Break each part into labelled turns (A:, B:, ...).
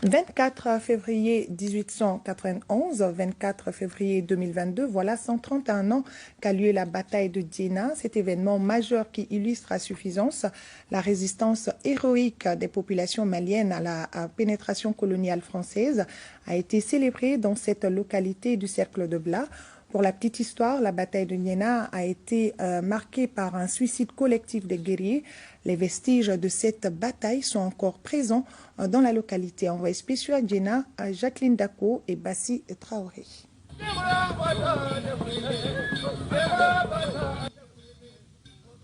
A: 24 février 1891, 24 février 2022, voilà 131 ans qu'a lieu la bataille de Djenna. Cet événement majeur qui illustre à suffisance la résistance héroïque des populations maliennes à la pénétration coloniale française a été célébré dans cette localité du Cercle de Blas. Pour la petite histoire, la bataille de Djenna a été marquée par un suicide collectif des guerriers. Les vestiges de cette bataille sont encore présents dans la localité. Envoyé spécial à Djenna, Jacqueline Dako et Bassi Traoré.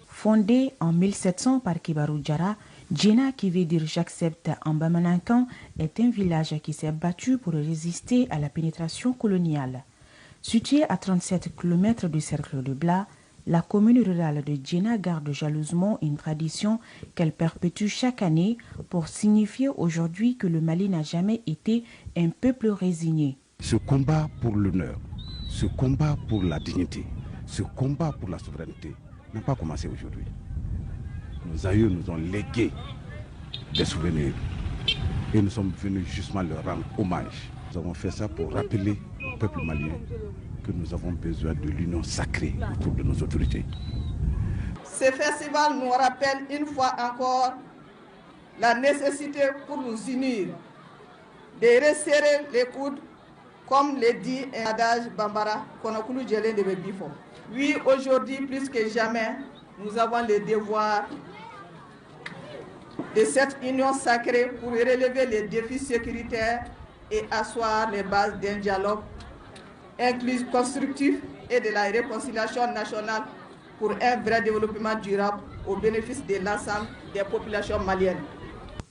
B: Fondée en 1700 par Kibarou Diarra, Djenna, qui veut dire j'accepte en bamalinkan, est un village qui s'est battu pour résister à la pénétration coloniale. Située à 37 km du Cercle de Blas, la commune rurale de Djenna garde jalousement une tradition qu'elle perpétue chaque année pour signifier aujourd'hui que le Mali n'a jamais été un peuple résigné.
C: Ce combat pour l'honneur, ce combat pour la dignité, ce combat pour la souveraineté n'a pas commencé aujourd'hui. Nos aïeux nous ont légué des souvenirs et nous sommes venus justement leur rendre hommage. Nous avons fait ça pour rappeler au peuple malien que nous avons besoin de l'union sacrée autour de nos autorités.
D: Ce festival nous rappelle une fois encore la nécessité pour nous unir, de resserrer les coudes, comme le dit un adage Bambara, Konakulu Djelé de Bebifo. Oui, aujourd'hui, plus que jamais, nous avons le devoir de cette union sacrée pour relever les défis sécuritaires et asseoir les bases d'un dialogue inclusif, constructif et de la réconciliation nationale pour un vrai développement durable au bénéfice de l'ensemble des populations maliennes.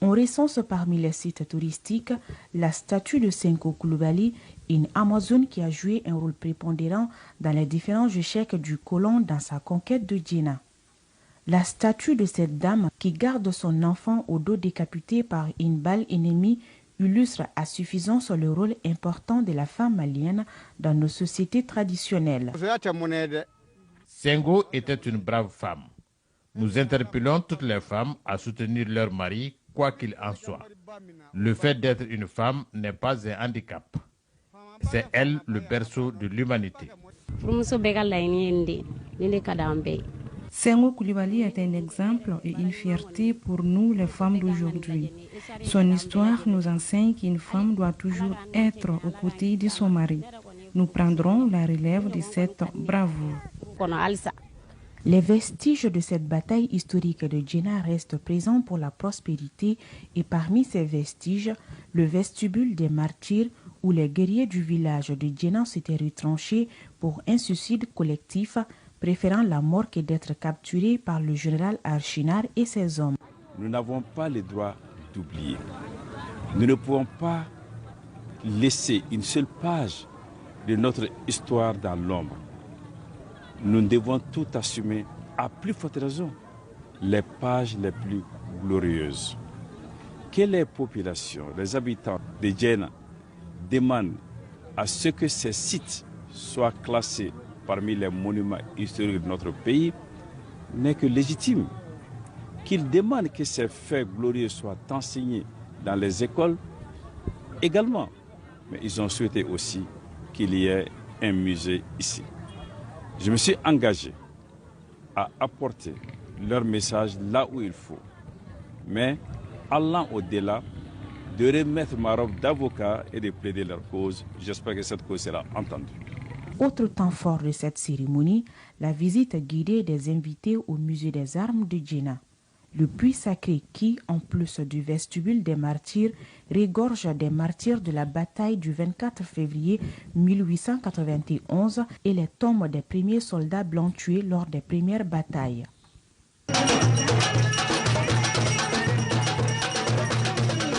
B: On recense parmi les sites touristiques la statue de Senko Coulibaly, une Amazone qui a joué un rôle prépondérant dans les différents échecs du colon dans sa conquête de Djenna. La statue de cette dame qui garde son enfant au dos décapité par une balle ennemie illustre à suffisance le rôle important de la femme malienne dans nos sociétés traditionnelles.
E: Senghor était une brave femme. Nous interpellons toutes les femmes à soutenir leur mari, quoi qu'il en soit. Le fait d'être une femme n'est pas un handicap. C'est elle le berceau de l'humanité.
F: Senghor Coulibaly est un exemple et une fierté pour nous les femmes d'aujourd'hui. Son histoire nous enseigne qu'une femme doit toujours être aux côtés de son mari. Nous prendrons la relève de cette bravoure.
B: Les vestiges de cette bataille historique de Djenna restent présents pour la prospérité et parmi ces vestiges, le vestibule des martyrs où les guerriers du village de Djenna s'étaient retranchés pour un suicide collectif, préférant la mort que d'être capturés par le général Archinard et ses hommes.
C: Nous n'avons pas le droit d'oublier. Nous ne pouvons pas laisser une seule page de notre histoire dans l'ombre. Nous devons tout assumer, à plus forte raison, les pages les plus glorieuses. Que les populations, les habitants de Djenna demandent à ce que ces sites soient classés parmi les monuments historiques de notre pays n'est que légitime. Qu'ils demandent que ces faits glorieux soient enseignés dans les écoles également. Mais ils ont souhaité aussi qu'il y ait un musée ici. Je me suis engagé à apporter leur message là où il faut. Mais allant au-delà, de remettre ma robe d'avocat et de plaider leur cause, j'espère que cette cause sera entendue.
B: Autre temps fort de cette cérémonie, la visite guidée des invités au musée des armes de Djenna. Le puits sacré qui, en plus du vestibule des martyrs, regorge des martyrs de la bataille du 24 février 1891 et les tombes des premiers soldats blancs tués lors des premières batailles.